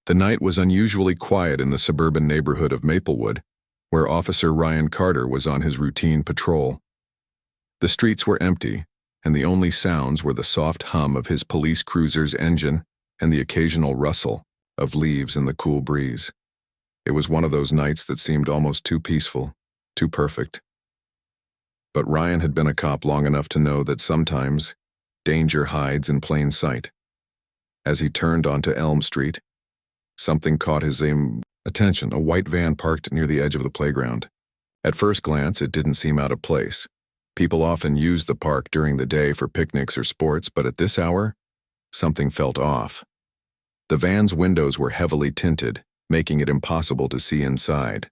The night was unusually quiet in the suburban neighborhood of Maplewood, where Officer Ryan Carter was on his routine patrol. The streets were empty, and the only sounds were the soft hum of his police cruiser's engine and the occasional rustle of leaves in the cool breeze. It was one of those nights that seemed almost too peaceful, too perfect. But Ryan had been a cop long enough to know that sometimes danger hides in plain sight. As he turned onto Elm Street, something caught his attention, a white van parked near the edge of the playground. At first glance, it didn't seem out of place. People often used the park during the day for picnics or sports, but at this hour, something felt off. The van's windows were heavily tinted, making it impossible to see inside.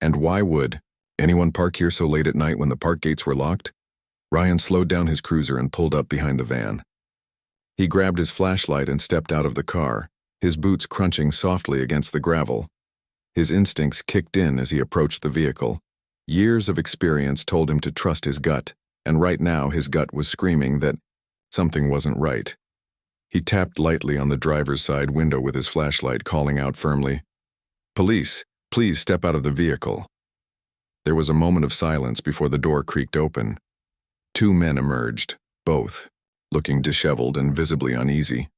And why would anyone park here so late at night when the park gates were locked? Ryan slowed down his cruiser and pulled up behind the van. He grabbed his flashlight and stepped out of the car, his boots crunching softly against the gravel. His instincts kicked in as he approached the vehicle. Years of experience told him to trust his gut, and right now his gut was screaming that something wasn't right. He tapped lightly on the driver's side window with his flashlight, calling out firmly, "Police, please step out of the vehicle." There was a moment of silence before the door creaked open. Two men emerged, both looking disheveled and visibly uneasy.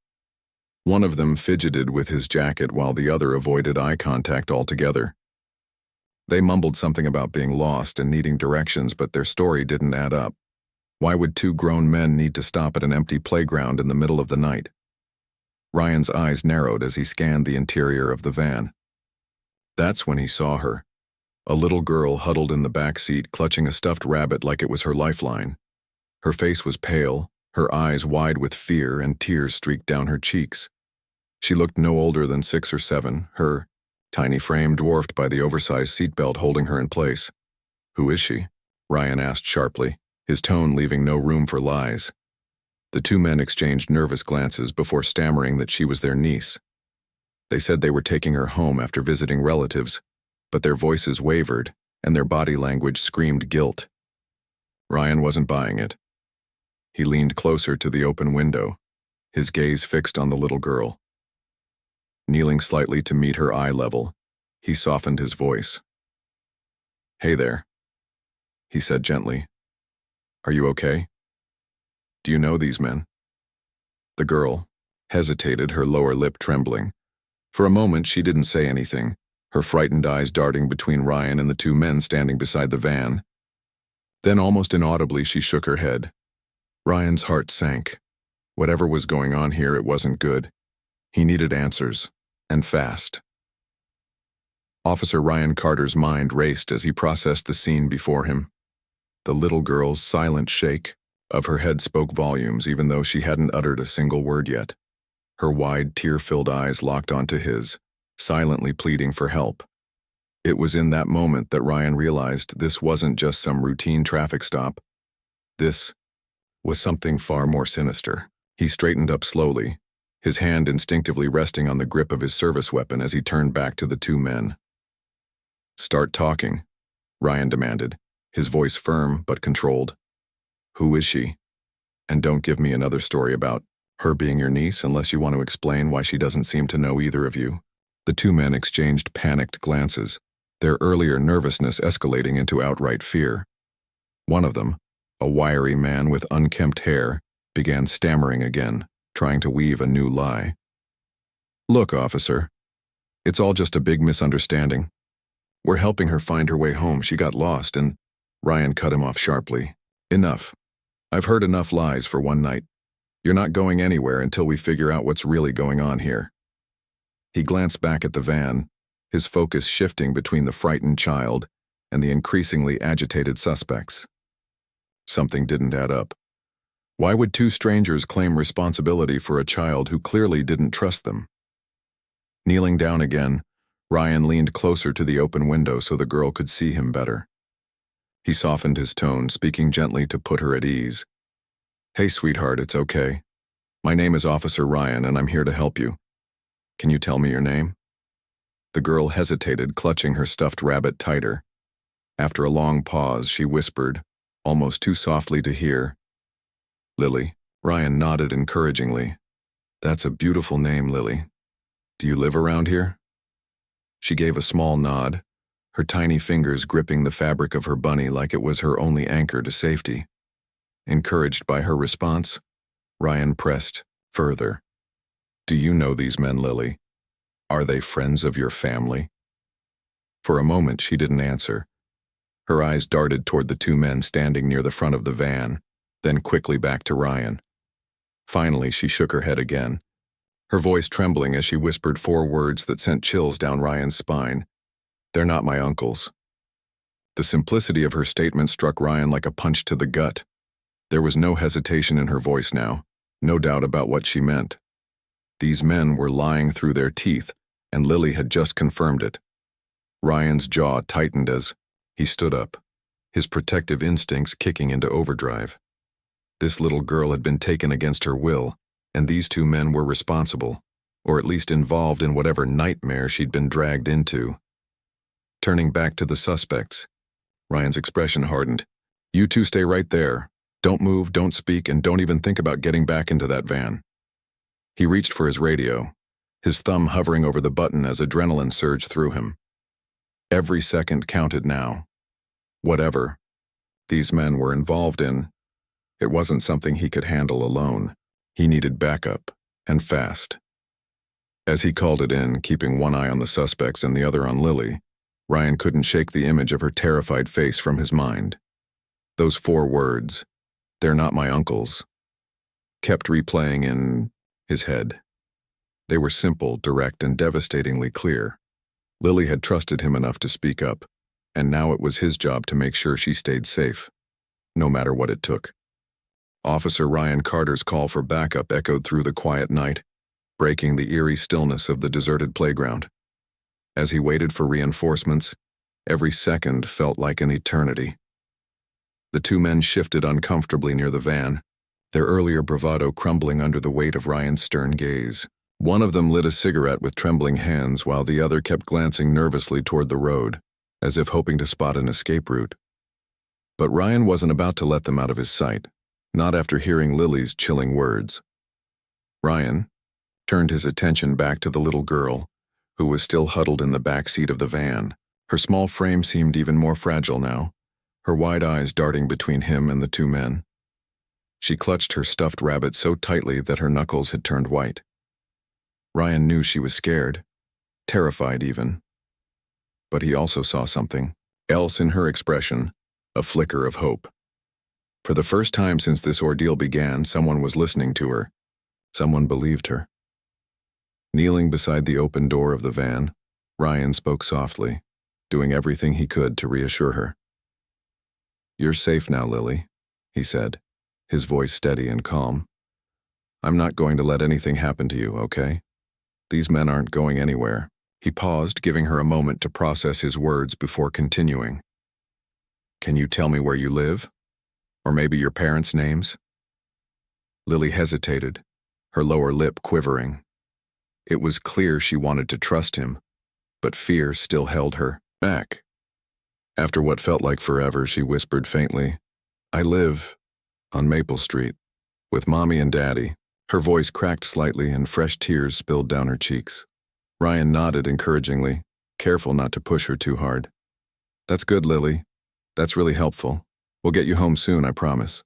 One of them fidgeted with his jacket while the other avoided eye contact altogether. They mumbled something about being lost and needing directions, but their story didn't add up. Why would two grown men need to stop at an empty playground in the middle of the night? Ryan's eyes narrowed as he scanned the interior of the van. That's when he saw her. A little girl huddled in the back seat, clutching a stuffed rabbit like it was her lifeline. Her face was pale, her eyes wide with fear, and tears streaked down her cheeks. She looked no older than 6 or 7, her tiny frame dwarfed by the oversized seatbelt holding her in place. "Who is she?" Ryan asked sharply, his tone leaving no room for lies. The two men exchanged nervous glances before stammering that she was their niece. They said they were taking her home after visiting relatives, but their voices wavered and their body language screamed guilt. Ryan wasn't buying it. He leaned closer to the open window, his gaze fixed on the little girl. Kneeling slightly to meet her eye level, he softened his voice. "Hey there," he said gently. "Are you okay? Do you know these men?" The girl hesitated, her lower lip trembling. For a moment, she didn't say anything, her frightened eyes darting between Ryan and the two men standing beside the van. Then, almost inaudibly, she shook her head. Ryan's heart sank. Whatever was going on here, it wasn't good. He needed answers, and fast. Officer Ryan Carter's mind raced as he processed the scene before him. The little girl's silent shake of her head spoke volumes, even though she hadn't uttered a single word yet. Her wide, tear-filled eyes locked onto his, silently pleading for help. It was in that moment that Ryan realized this wasn't just some routine traffic stop. This was something far more sinister. He straightened up slowly, his hand instinctively resting on the grip of his service weapon as he turned back to the two men. "Start talking," Ryan demanded, his voice firm but controlled. "Who is she? And don't give me another story about her being your niece unless you want to explain why she doesn't seem to know either of you." The two men exchanged panicked glances, their earlier nervousness escalating into outright fear. One of them, a wiry man with unkempt hair, began stammering again, trying to weave a new lie. "Look, officer, it's all just a big misunderstanding. We're helping her find her way home. She got lost and—" Ryan cut him off sharply. "Enough. I've heard enough lies for one night. You're not going anywhere until we figure out what's really going on here." He glanced back at the van, his focus shifting between the frightened child and the increasingly agitated suspects. Something didn't add up. Why would two strangers claim responsibility for a child who clearly didn't trust them? Kneeling down again, Ryan leaned closer to the open window so the girl could see him better. He softened his tone, speaking gently to put her at ease. "Hey, sweetheart, it's okay. My name is Officer Ryan, and I'm here to help you. Can you tell me your name?" The girl hesitated, clutching her stuffed rabbit tighter. After a long pause, she whispered, almost too softly to hear, "Lily." Ryan nodded encouragingly. "That's a beautiful name, Lily. Do you live around here? She gave a small nod, her tiny fingers gripping the fabric of her bunny like it was her only anchor to safety. Encouraged by her response, Ryan pressed further. Do you know these men, Lily? Are they friends of your family? For a moment, she didn't answer. Her eyes darted toward the two men standing near the front of the van, then quickly back to Ryan. Finally, she shook her head again, her voice trembling as she whispered 4 words that sent chills down Ryan's spine. They're not my uncles. The simplicity of her statement struck Ryan like a punch to the gut. There was no hesitation in her voice now, no doubt about what she meant. These men were lying through their teeth, and Lily had just confirmed it. Ryan's jaw tightened as he stood up, his protective instincts kicking into overdrive. This little girl had been taken against her will, and these two men were responsible, or at least involved in whatever nightmare she'd been dragged into. Turning back to the suspects, Ryan's expression hardened. You two stay right there. Don't move, don't speak, and don't even think about getting back into that van. He reached for his radio, his thumb hovering over the button as adrenaline surged through him. Every second counted now. Whatever these men were involved in, it wasn't something he could handle alone. He needed backup, and fast. As he called it in, keeping one eye on the suspects and the other on Lily, Ryan couldn't shake the image of her terrified face from his mind. Those 4 words, "They're not my uncles," kept replaying in his head. They were simple, direct, and devastatingly clear. Lily had trusted him enough to speak up, and now it was his job to make sure she stayed safe, no matter what it took. Officer Ryan Carter's call for backup echoed through the quiet night, breaking the eerie stillness of the deserted playground. As he waited for reinforcements, every second felt like an eternity. The two men shifted uncomfortably near the van, their earlier bravado crumbling under the weight of Ryan's stern gaze. One of them lit a cigarette with trembling hands while the other kept glancing nervously toward the road, as if hoping to spot an escape route. But Ryan wasn't about to let them out of his sight, not after hearing Lily's chilling words. Ryan turned his attention back to the little girl, who was still huddled in the back seat of the van. Her small frame seemed even more fragile now, her wide eyes darting between him and the two men. She clutched her stuffed rabbit so tightly that her knuckles had turned white. Ryan knew she was scared, terrified even. But he also saw something else in her expression, a flicker of hope. For the first time since this ordeal began, someone was listening to her. Someone believed her. Kneeling beside the open door of the van, Ryan spoke softly, doing everything he could to reassure her. "You're safe now, Lily," he said, his voice steady and calm. "I'm not going to let anything happen to you, okay? These men aren't going anywhere." He paused, giving her a moment to process his words before continuing. "Can you tell me where you live? Or maybe your parents' names?" Lily hesitated, her lower lip quivering. It was clear she wanted to trust him, but fear still held her back. After what felt like forever, she whispered faintly, "I live on Maple Street with Mommy and Daddy." Her voice cracked slightly and fresh tears spilled down her cheeks. Ryan nodded encouragingly, careful not to push her too hard. "That's good, Lily. That's really helpful. We'll get you home soon, I promise."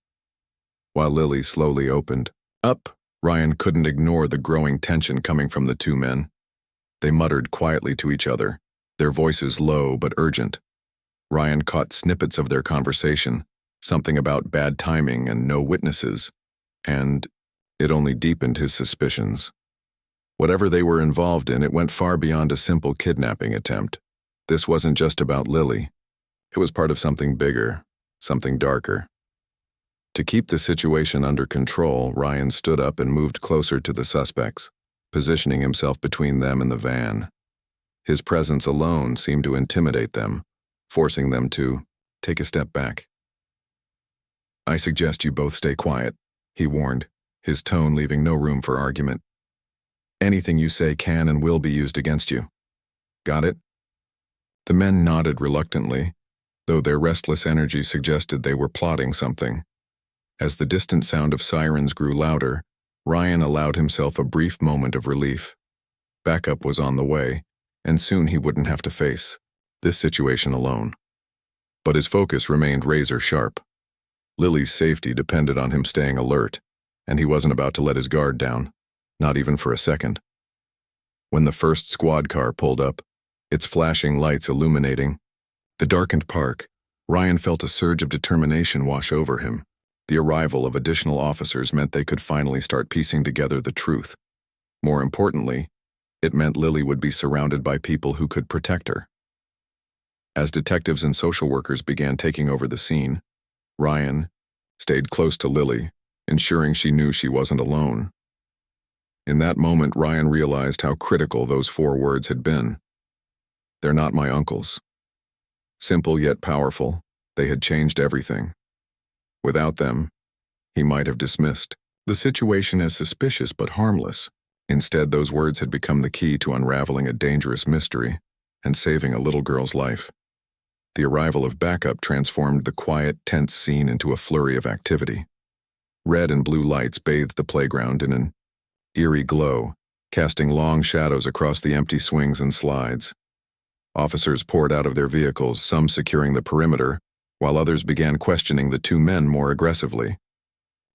While Lily slowly opened up, Ryan couldn't ignore the growing tension coming from the two men. They muttered quietly to each other, their voices low but urgent. Ryan caught snippets of their conversation, something about bad timing and no witnesses, and it only deepened his suspicions. Whatever they were involved in, it went far beyond a simple kidnapping attempt. This wasn't just about Lily. It was part of something bigger, something darker. To keep the situation under control, Ryan stood up and moved closer to the suspects, positioning himself between them and the van. His presence alone seemed to intimidate them, forcing them to take a step back. "I suggest you both stay quiet," he warned, his tone leaving no room for argument. "Anything you say can and will be used against you. Got it?" The men nodded reluctantly, though their restless energy suggested they were plotting something. As the distant sound of sirens grew louder, Ryan allowed himself a brief moment of relief. Backup was on the way, and soon he wouldn't have to face this situation alone. But his focus remained razor sharp. Lily's safety depended on him staying alert, and he wasn't about to let his guard down, not even for a second. When the first squad car pulled up, its flashing lights illuminating the darkened park, Ryan felt a surge of determination wash over him. The arrival of additional officers meant they could finally start piecing together the truth. More importantly, it meant Lily would be surrounded by people who could protect her. As detectives and social workers began taking over the scene, Ryan stayed close to Lily, ensuring she knew she wasn't alone. In that moment, Ryan realized how critical those 4 words had been. "They're not my uncles." Simple yet powerful, they had changed everything. Without them, he might have dismissed the situation as suspicious but harmless. Instead, those words had become the key to unraveling a dangerous mystery and saving a little girl's life. The arrival of backup transformed the quiet, tense scene into a flurry of activity. Red and blue lights bathed the playground in an eerie glow, casting long shadows across the empty swings and slides. Officers poured out of their vehicles, some securing the perimeter, while others began questioning the 2 men more aggressively.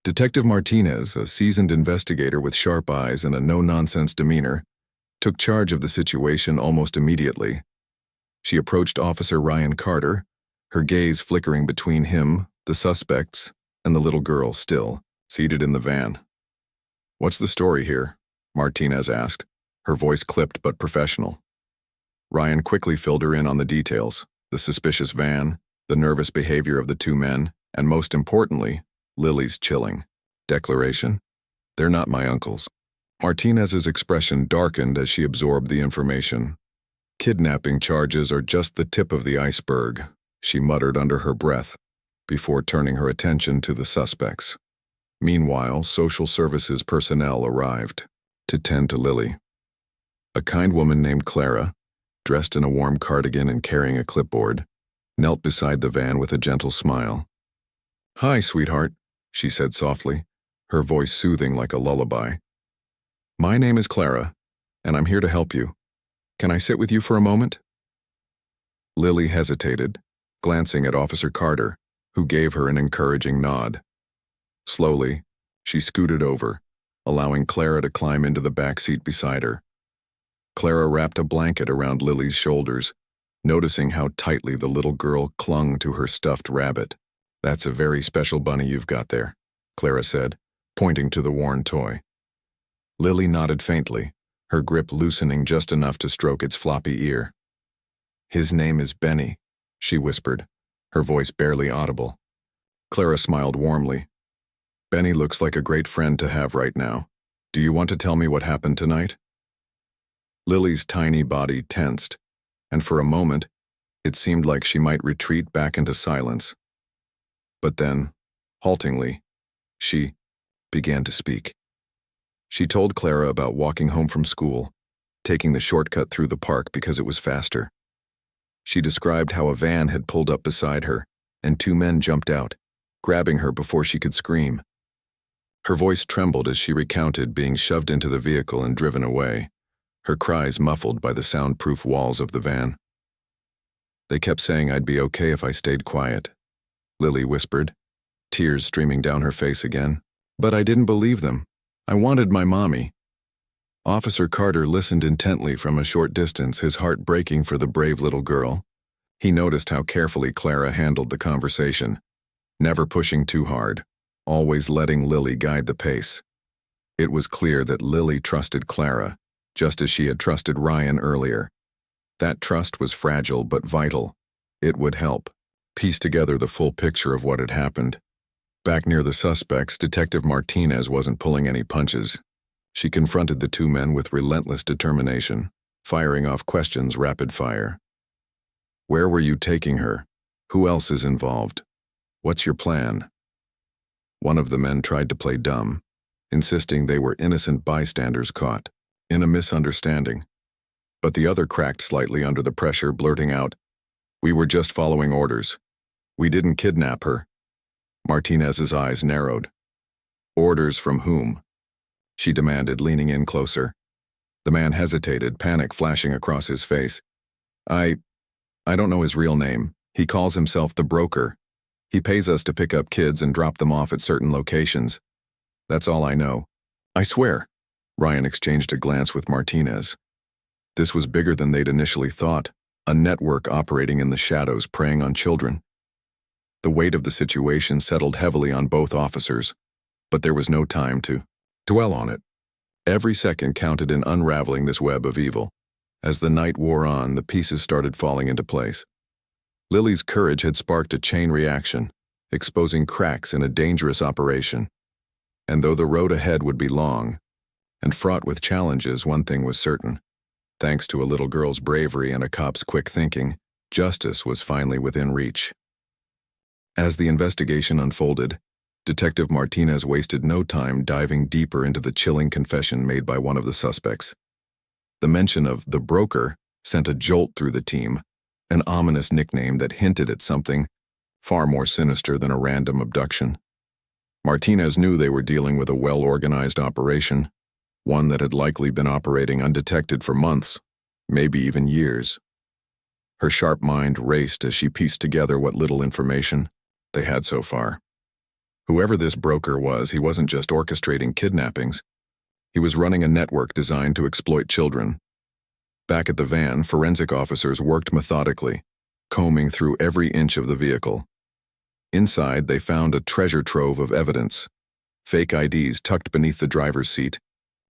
Detective Martinez, a seasoned investigator with sharp eyes and a no-nonsense demeanor, took charge of the situation almost immediately. She approached Officer Ryan Carter, her gaze flickering between him, the suspects, and the little girl still seated in the van. "What's the story here?" Martinez asked, her voice clipped but professional. Ryan quickly filled her in on the details: the suspicious van, the nervous behavior of the 2 men, and most importantly, Lily's chilling declaration. "They're not my uncles." Martinez's expression darkened as she absorbed the information. "Kidnapping charges are just the tip of the iceberg," she muttered under her breath, before turning her attention to the suspects. Meanwhile, social services personnel arrived to tend to Lily. A kind woman named Clara, dressed in a warm cardigan and carrying a clipboard, knelt beside the van with a gentle smile. "Hi, sweetheart," she said softly, her voice soothing like a lullaby. "My name is Clara, and I'm here to help you. Can I sit with you for a moment?" Lily hesitated, glancing at Officer Carter, who gave her an encouraging nod. Slowly, she scooted over, allowing Clara to climb into the back seat beside her. Clara wrapped a blanket around Lily's shoulders, noticing how tightly the little girl clung to her stuffed rabbit. "That's a very special bunny you've got there," Clara said, pointing to the worn toy. Lily nodded faintly, her grip loosening just enough to stroke its floppy ear. "His name is Benny," she whispered, her voice barely audible. Clara smiled warmly. "Benny looks like a great friend to have right now. Do you want to tell me what happened tonight?" Lily's tiny body tensed, and for a moment, it seemed like she might retreat back into silence. But then, haltingly, she began to speak. She told Clara about walking home from school, taking the shortcut through the park because it was faster. She described how a van had pulled up beside her, and 2 men jumped out, grabbing her before she could scream. Her voice trembled as she recounted being shoved into the vehicle and driven away, her cries muffled by the soundproof walls of the van. "They kept saying I'd be okay if I stayed quiet," Lily whispered, tears streaming down her face again. "But I didn't believe them. I wanted my mommy." Officer Carter listened intently from a short distance, his heart breaking for the brave little girl. He noticed how carefully Clara handled the conversation, never pushing too hard, always letting Lily guide the pace. It was clear that Lily trusted Clara, just as she had trusted Ryan earlier. That trust was fragile but vital. It would help piece together the full picture of what had happened. Back near the suspects, Detective Martinez wasn't pulling any punches. She confronted the 2 men with relentless determination, firing off questions rapid fire. "Where were you taking her? Who else is involved? What's your plan?" One of the men tried to play dumb, insisting they were innocent bystanders caught in a misunderstanding. But the other cracked slightly under the pressure, blurting out, "We were just following orders. We didn't kidnap her." Martinez's eyes narrowed. "Orders from whom?" she demanded, leaning in closer. The man hesitated, panic flashing across his face. I don't know his real name. He calls himself the broker. He pays us to pick up kids and drop them off at certain locations. That's all I know. I swear. Ryan exchanged a glance with Martinez. This was bigger than they'd initially thought, a network operating in the shadows preying on children. The weight of the situation settled heavily on both officers, but there was no time to dwell on it. Every second counted in unraveling this web of evil. As the night wore on, the pieces started falling into place. Lily's courage had sparked a chain reaction, exposing cracks in a dangerous operation. And though the road ahead would be long and fraught with challenges, one thing was certain. Thanks to a little girl's bravery and a cop's quick thinking, justice was finally within reach. As the investigation unfolded, Detective Martinez wasted no time diving deeper into the chilling confession made by one of the suspects. The mention of the broker sent a jolt through the team, an ominous nickname that hinted at something far more sinister than a random abduction. Martinez knew they were dealing with a well-organized operation, one that had likely been operating undetected for months, maybe even years. Her sharp mind raced as she pieced together what little information they had so far. Whoever this broker was, he wasn't just orchestrating kidnappings. He was running a network designed to exploit children. Back at the van, forensic officers worked methodically, combing through every inch of the vehicle. Inside, they found a treasure trove of evidence: fake IDs tucked beneath the driver's seat,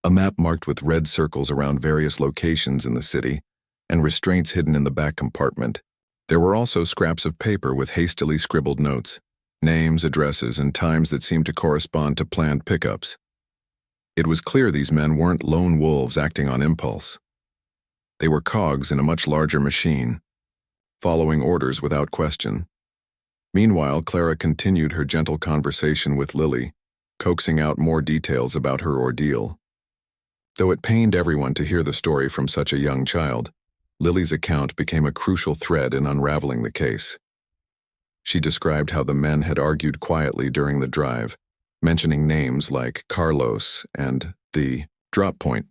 a map marked with red circles around various locations in the city, and restraints hidden in the back compartment. There were also scraps of paper with hastily scribbled notes, names, addresses, and times that seemed to correspond to planned pickups. It was clear these men weren't lone wolves acting on impulse. They were cogs in a much larger machine, following orders without question. Meanwhile, Clara continued her gentle conversation with Lily, coaxing out more details about her ordeal. Though it pained everyone to hear the story from such a young child, Lily's account became a crucial thread in unraveling the case. She described how the men had argued quietly during the drive, mentioning names like Carlos and the drop point.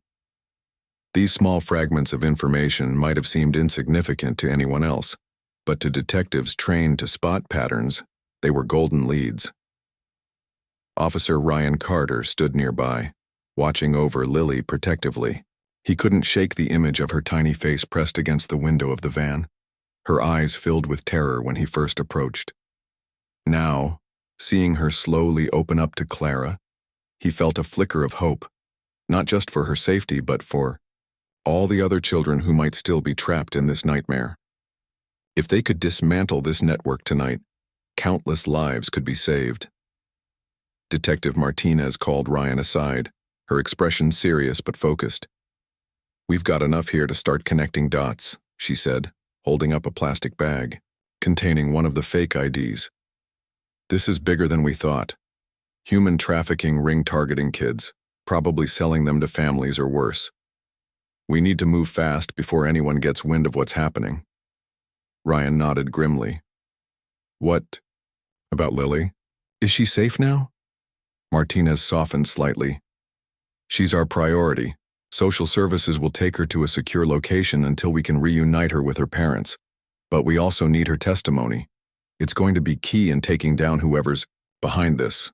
These small fragments of information might have seemed insignificant to anyone else, but to detectives trained to spot patterns, they were golden leads. Officer Ryan Carter stood nearby, watching over Lily protectively. He couldn't shake the image of her tiny face pressed against the window of the van, her eyes filled with terror when he first approached. Now, seeing her slowly open up to Clara, he felt a flicker of hope, not just for her safety but for all the other children who might still be trapped in this nightmare. If they could dismantle this network tonight, countless lives could be saved. Detective Martinez called Ryan aside, her expression serious but focused. "We've got enough here to start connecting dots," she said, holding up a plastic bag containing one of the fake IDs. "This is bigger than we thought. Human trafficking ring targeting kids, probably selling them to families or worse. We need to move fast before anyone gets wind of what's happening." Ryan nodded grimly. "What about Lily? Is she safe now?" Martinez softened slightly. "She's our priority. Social services will take her to a secure location until we can reunite her with her parents. But we also need her testimony. It's going to be key in taking down whoever's behind this."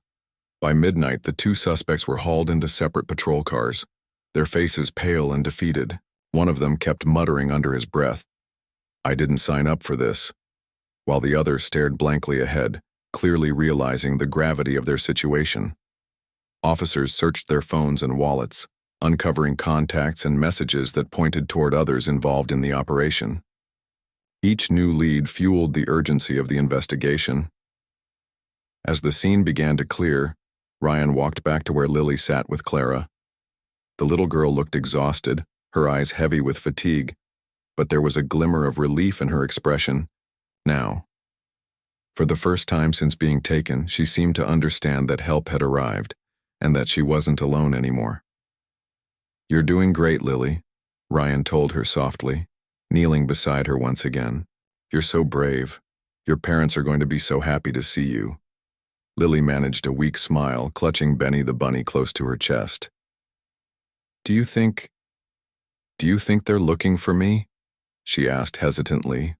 By midnight, the two suspects were hauled into separate patrol cars, their faces pale and defeated. One of them kept muttering under his breath, "I didn't sign up for this," while the other stared blankly ahead, clearly realizing the gravity of their situation. Officers searched their phones and wallets, uncovering contacts and messages that pointed toward others involved in the operation. Each new lead fueled the urgency of the investigation. As the scene began to clear, Ryan walked back to where Lily sat with Clara. The little girl looked exhausted, her eyes heavy with fatigue, but there was a glimmer of relief in her expression. Now, for the first time since being taken, she seemed to understand that help had arrived, and that she wasn't alone anymore. "You're doing great, Lily," Ryan told her softly, kneeling beside her once again. "You're so brave. Your parents are going to be so happy to see you." Lily managed a weak smile, clutching Benny the bunny close to her chest. "Do you think Do you think they're looking for me? She asked hesitantly.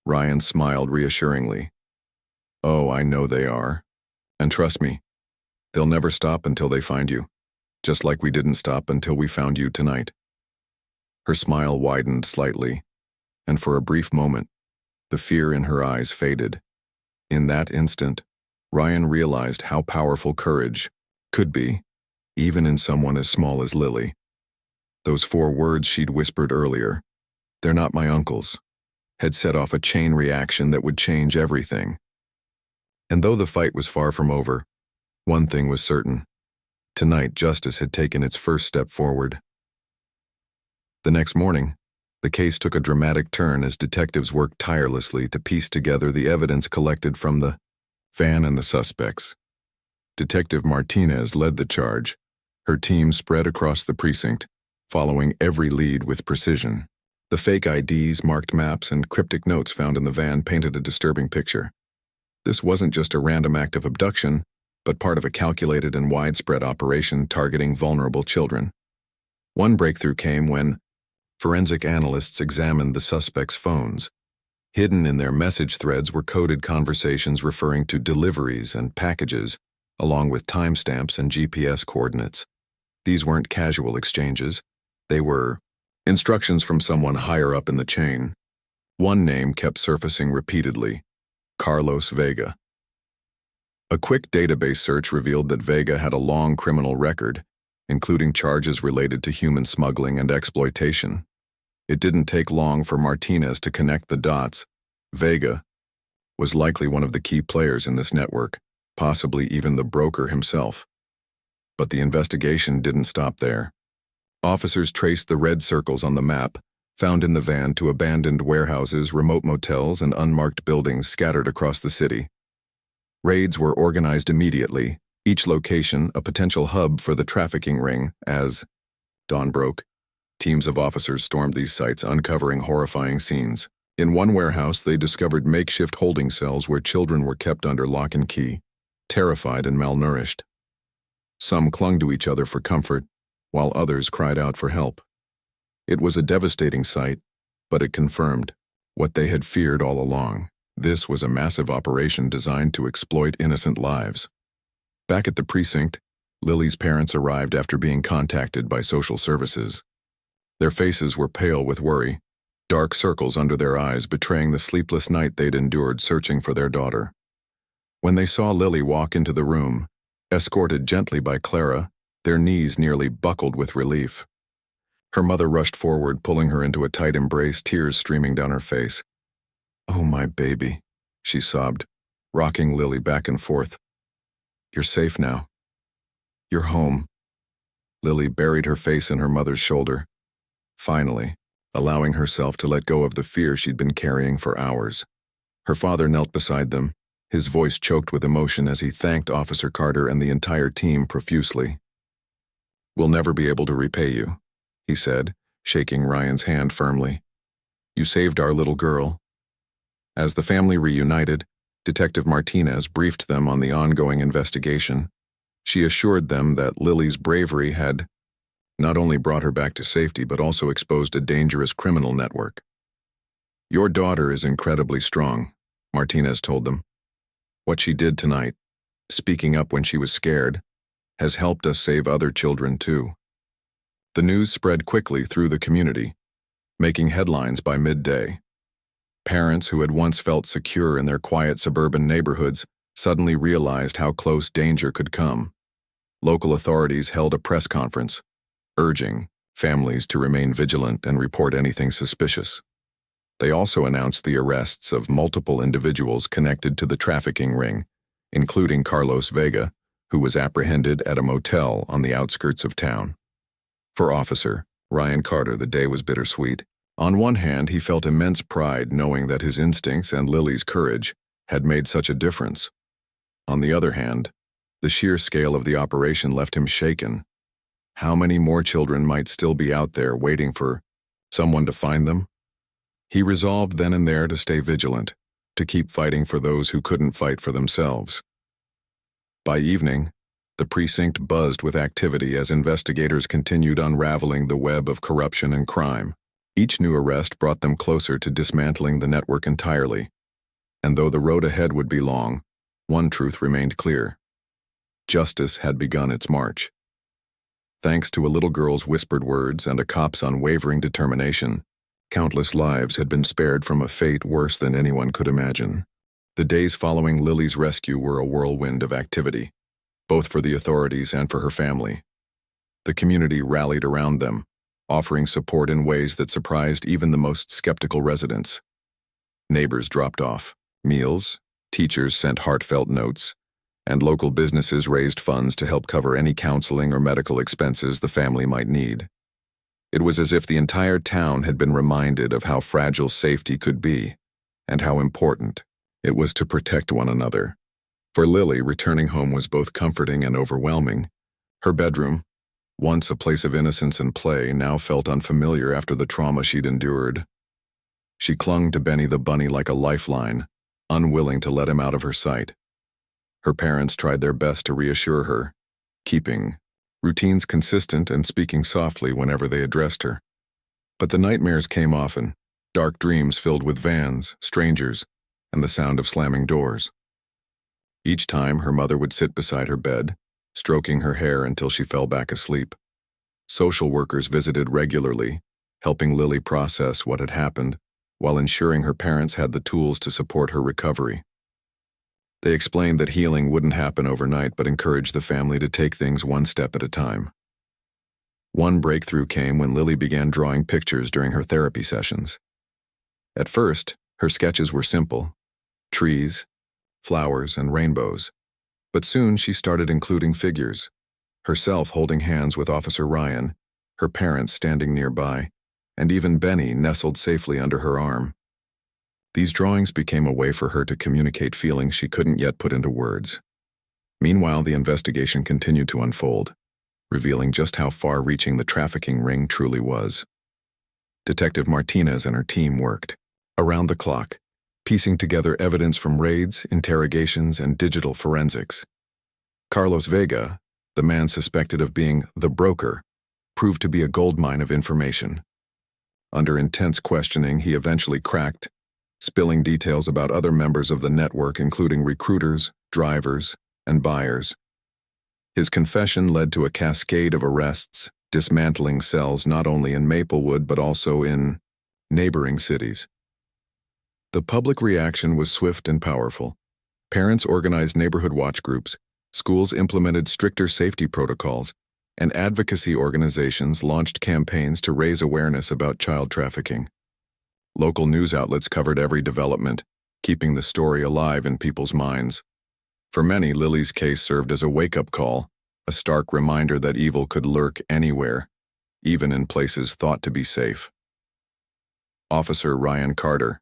Ryan smiled reassuringly. Oh, I know they are. And trust me, they'll never stop until they find you, just like we didn't stop until we found you tonight. Her smile widened slightly, and for a brief moment, the fear in her eyes faded. In that instant, Ryan realized how powerful courage could be, even in someone as small as Lily. Those 4 words she'd whispered earlier, "They're not my uncles," had set off a chain reaction that would change everything. And though the fight was far from over, one thing was certain. Tonight, justice had taken its first step forward. The next morning, the case took a dramatic turn as detectives worked tirelessly to piece together the evidence collected from the van and the suspects. Detective Martinez led the charge, her team spread across the precinct, following every lead with precision. The fake IDs, marked maps, and cryptic notes found in the van painted a disturbing picture. This wasn't just a random act of abduction, but part of a calculated and widespread operation targeting vulnerable children. One breakthrough came when forensic analysts examined the suspects' phones. Hidden in their message threads were coded conversations referring to deliveries and packages, along with timestamps and GPS coordinates. These weren't casual exchanges. They were instructions from someone higher up in the chain. One name kept surfacing repeatedly: Carlos Vega. A quick database search revealed that Vega had a long criminal record, including charges related to human smuggling and exploitation. It didn't take long for Martinez to connect the dots. Vega was likely one of the key players in this network, possibly even the broker himself. But the investigation didn't stop there. Officers traced the red circles on the map, found in the van, to abandoned warehouses, remote motels, and unmarked buildings scattered across the city. Raids were organized immediately, each location a potential hub for the trafficking ring. As dawn broke, teams of officers stormed these sites, uncovering horrifying scenes. In one warehouse, they discovered makeshift holding cells where children were kept under lock and key, terrified and malnourished. Some clung to each other for comfort, while others cried out for help. It was a devastating sight, but it confirmed what they had feared all along. This was a massive operation designed to exploit innocent lives. Back at the precinct, Lily's parents arrived after being contacted by social services. Their faces were pale with worry, dark circles under their eyes betraying the sleepless night they'd endured searching for their daughter. When they saw Lily walk into the room, escorted gently by Clara, their knees nearly buckled with relief. Her mother rushed forward, pulling her into a tight embrace, tears streaming down her face. "Oh, my baby," she sobbed, rocking Lily back and forth. "You're safe now. You're home." Lily buried her face in her mother's shoulder, finally, allowing herself to let go of the fear she'd been carrying for hours. Her father knelt beside them, his voice choked with emotion as he thanked Officer Carter and the entire team profusely. "We'll never be able to repay you," he said, shaking Ryan's hand firmly. "You saved our little girl." As the family reunited, Detective Martinez briefed them on the ongoing investigation. She assured them that Lily's bravery had not only brought her back to safety but also exposed a dangerous criminal network. "Your daughter is incredibly strong," Martinez told them. "What she did tonight, speaking up when she was scared, has helped us save other children too." The news spread quickly through the community, making headlines by midday. Parents who had once felt secure in their quiet suburban neighborhoods suddenly realized how close danger could come. Local authorities held a press conference, urging families to remain vigilant and report anything suspicious. They also announced the arrests of multiple individuals connected to the trafficking ring, including Carlos Vega, who was apprehended at a motel on the outskirts of town. For Officer Ryan Carter, the day was bittersweet. On one hand, he felt immense pride knowing that his instincts and Lily's courage had made such a difference. On the other hand, the sheer scale of the operation left him shaken. How many more children might still be out there waiting for someone to find them? He resolved then and there to stay vigilant, to keep fighting for those who couldn't fight for themselves. By evening, The precinct buzzed with activity as investigators continued unraveling the web of corruption and crime. Each new arrest brought them closer to dismantling the network entirely. And though the road ahead would be long, one truth remained clear. Justice had begun its march. Thanks to a little girl's whispered words and a cop's unwavering determination, countless lives had been spared from a fate worse than anyone could imagine. The days following Lily's rescue were a whirlwind of activity, both for the authorities and for her family. The community rallied around them, offering support in ways that surprised even the most skeptical residents. Neighbors dropped off meals, teachers sent heartfelt notes, and local businesses raised funds to help cover any counseling or medical expenses the family might need. It was as if the entire town had been reminded of how fragile safety could be, and how important it was to protect one another. For Lily, returning home was both comforting and overwhelming. Her bedroom, once a place of innocence and play, now felt unfamiliar after the trauma she'd endured. She clung to Benny the bunny like a lifeline, unwilling to let him out of her sight. Her parents tried their best to reassure her, keeping routines consistent and speaking softly whenever they addressed her. But the nightmares came often, dark dreams filled with vans, strangers, and the sound of slamming doors. Each time, her mother would sit beside her bed, stroking her hair until she fell back asleep. Social workers visited regularly, helping Lily process what had happened, while ensuring her parents had the tools to support her recovery. They explained that healing wouldn't happen overnight, but encouraged the family to take things one step at a time. One breakthrough came when Lily began drawing pictures during her therapy sessions. At first, her sketches were simple: trees, flowers, and rainbows. But soon she started including figures, herself holding hands with Officer Ryan, her parents standing nearby, and even Benny nestled safely under her arm. These drawings became a way for her to communicate feelings she couldn't yet put into words. Meanwhile, the investigation continued to unfold, revealing just how far-reaching the trafficking ring truly was. Detective Martinez and her team worked around the clock, piecing together evidence from raids, interrogations, and digital forensics. Carlos Vega, the man suspected of being the broker, proved to be a goldmine of information. Under intense questioning, he eventually cracked, spilling details about other members of the network, including recruiters, drivers, and buyers. His confession led to a cascade of arrests, dismantling cells not only in Maplewood but also in neighboring cities. The public reaction was swift and powerful. Parents organized neighborhood watch groups, schools implemented stricter safety protocols, and advocacy organizations launched campaigns to raise awareness about child trafficking. Local news outlets covered every development, keeping the story alive in people's minds. For many, Lily's case served as a wake-up call, a stark reminder that evil could lurk anywhere, even in places thought to be safe. Officer Ryan Carter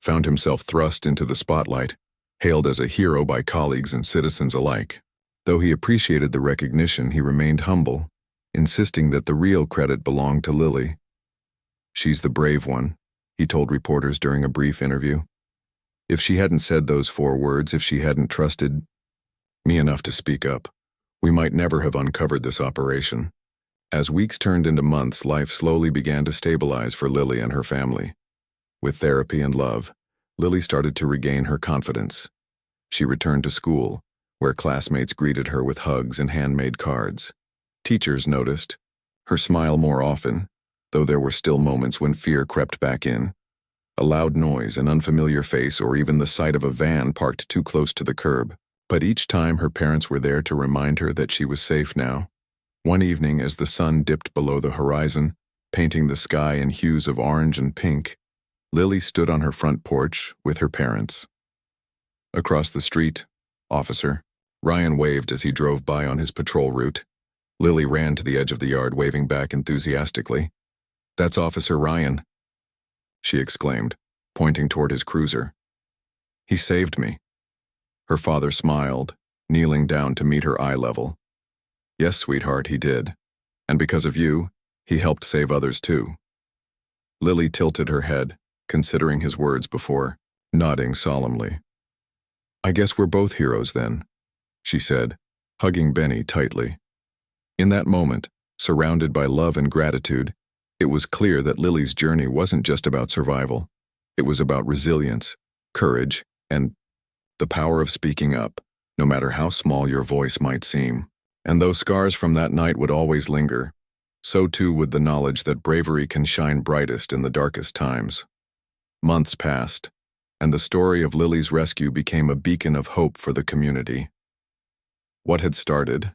found himself thrust into the spotlight, hailed as a hero by colleagues and citizens alike. Though he appreciated the recognition, he remained humble, insisting that the real credit belonged to Lily. "She's the brave one," he told reporters during a brief interview. "If she hadn't said those 4 words, if she hadn't trusted me enough to speak up, we might never have uncovered this operation." As weeks turned into months, life slowly began to stabilize for Lily and her family. With therapy and love, Lily started to regain her confidence. She returned to school, where classmates greeted her with hugs and handmade cards. Teachers noticed her smile more often, though there were still moments when fear crept back in. A loud noise, an unfamiliar face, or even the sight of a van parked too close to the curb. But each time her parents were there to remind her that she was safe now. One evening, as the sun dipped below the horizon, painting the sky in hues of orange and pink, Lily stood on her front porch with her parents. Across the street, "Officer," Ryan waved as he drove by on his patrol route. Lily ran to the edge of the yard, waving back enthusiastically. "That's Officer Ryan," she exclaimed, pointing toward his cruiser. "He saved me." Her father smiled, kneeling down to meet her eye level. "Yes, sweetheart, he did. And because of you, he helped save others too." Lily tilted her head, considering his words before nodding solemnly. "I guess we're both heroes then," she said, hugging Benny tightly. In that moment, surrounded by love and gratitude, it was clear that Lily's journey wasn't just about survival. It was about resilience, courage, and the power of speaking up, no matter how small your voice might seem. And those scars from that night would always linger. So too would the knowledge that bravery can shine brightest in the darkest times. Months passed, and the story of Lily's rescue became a beacon of hope for the community. What had started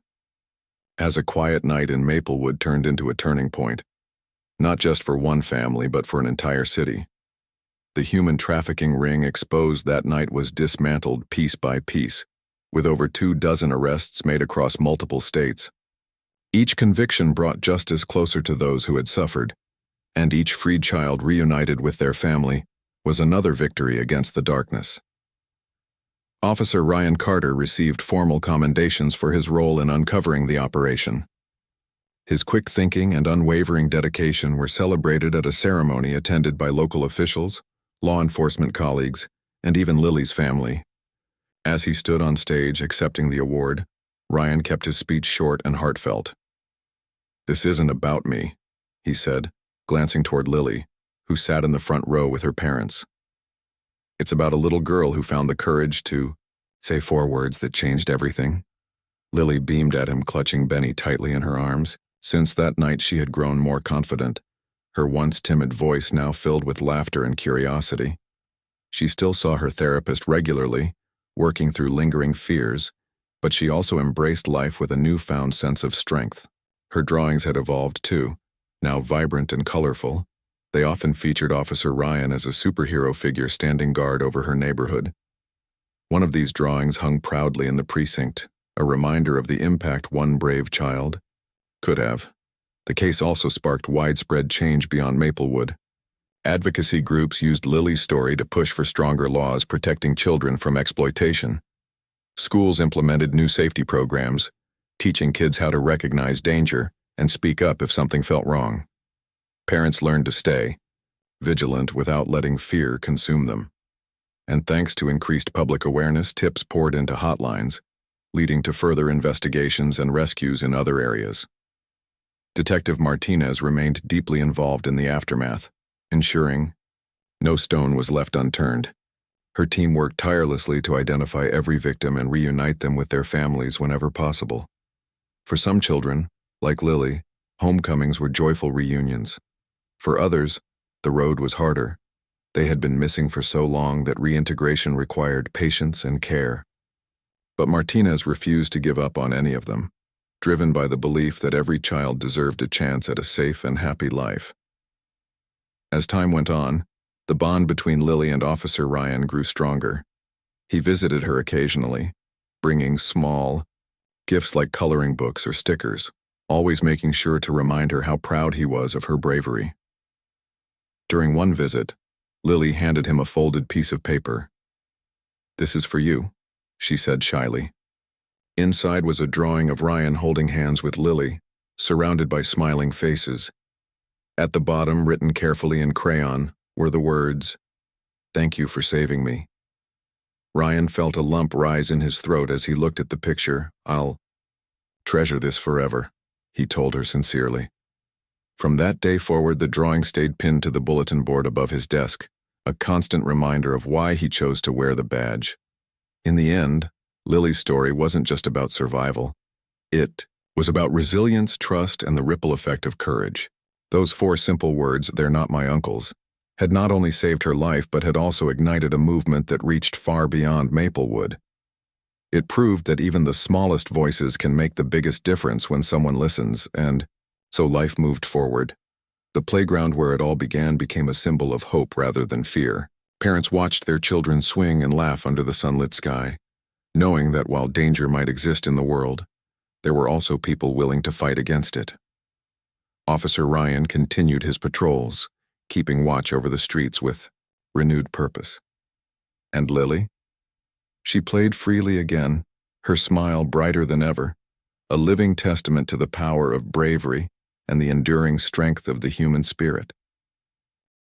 as a quiet night in Maplewood turned into a turning point, not just for one family but for an entire city. The human trafficking ring exposed that night was dismantled piece by piece, with over 24 arrests made across multiple states. Each conviction brought justice closer to those who had suffered, and each freed child reunited with their family was another victory against the darkness. Officer Ryan Carter received formal commendations for his role in uncovering the operation. His quick thinking and unwavering dedication were celebrated at a ceremony attended by local officials, law enforcement colleagues, and even Lily's family. As he stood on stage accepting the award, Ryan kept his speech short and heartfelt. "This isn't about me," he said, glancing toward Lily, who sat in the front row with her parents. "It's about a little girl who found the courage to say 4 words that changed everything." Lily beamed at him, clutching Benny tightly in her arms. Since that night she had grown more confident, her once timid voice now filled with laughter and curiosity. She still saw her therapist regularly, working through lingering fears, but she also embraced life with a newfound sense of strength. Her drawings had evolved too, now vibrant and colorful. They often featured Officer Ryan as a superhero figure standing guard over her neighborhood. One of these drawings hung proudly in the precinct, a reminder of the impact one brave child could have. The case also sparked widespread change beyond Maplewood. Advocacy groups used Lily's story to push for stronger laws protecting children from exploitation. Schools implemented new safety programs, teaching kids how to recognize danger and speak up if something felt wrong. Parents learned to stay vigilant without letting fear consume them. And thanks to increased public awareness, tips poured into hotlines, leading to further investigations and rescues in other areas. Detective Martinez remained deeply involved in the aftermath, ensuring no stone was left unturned. Her team worked tirelessly to identify every victim and reunite them with their families whenever possible. For some children, like Lily, homecomings were joyful reunions. For others, the road was harder. They had been missing for so long that reintegration required patience and care. But Martinez refused to give up on any of them, driven by the belief that every child deserved a chance at a safe and happy life. As time went on, the bond between Lily and Officer Ryan grew stronger. He visited her occasionally, bringing small gifts like coloring books or stickers, always making sure to remind her how proud he was of her bravery. During one visit, Lily handed him a folded piece of paper. "This is for you," she said shyly. Inside was a drawing of Ryan holding hands with Lily, surrounded by smiling faces. At the bottom, written carefully in crayon, were the words, "Thank you for saving me." Ryan felt a lump rise in his throat as he looked at the picture. "I'll treasure this forever," he told her sincerely. From that day forward, the drawing stayed pinned to the bulletin board above his desk, a constant reminder of why he chose to wear the badge. In the end, Lily's story wasn't just about survival. It was about resilience, trust, and the ripple effect of courage. Those 4 simple words, "They're not my uncles," had not only saved her life but had also ignited a movement that reached far beyond Maplewood. It proved that even the smallest voices can make the biggest difference when someone listens, and so life moved forward. The playground where it all began became a symbol of hope rather than fear. Parents watched their children swing and laugh under the sunlit sky, knowing that while danger might exist in the world, there were also people willing to fight against it. Officer Ryan continued his patrols, keeping watch over the streets with renewed purpose. And Lily? She played freely again, her smile brighter than ever, a living testament to the power of bravery and the enduring strength of the human spirit.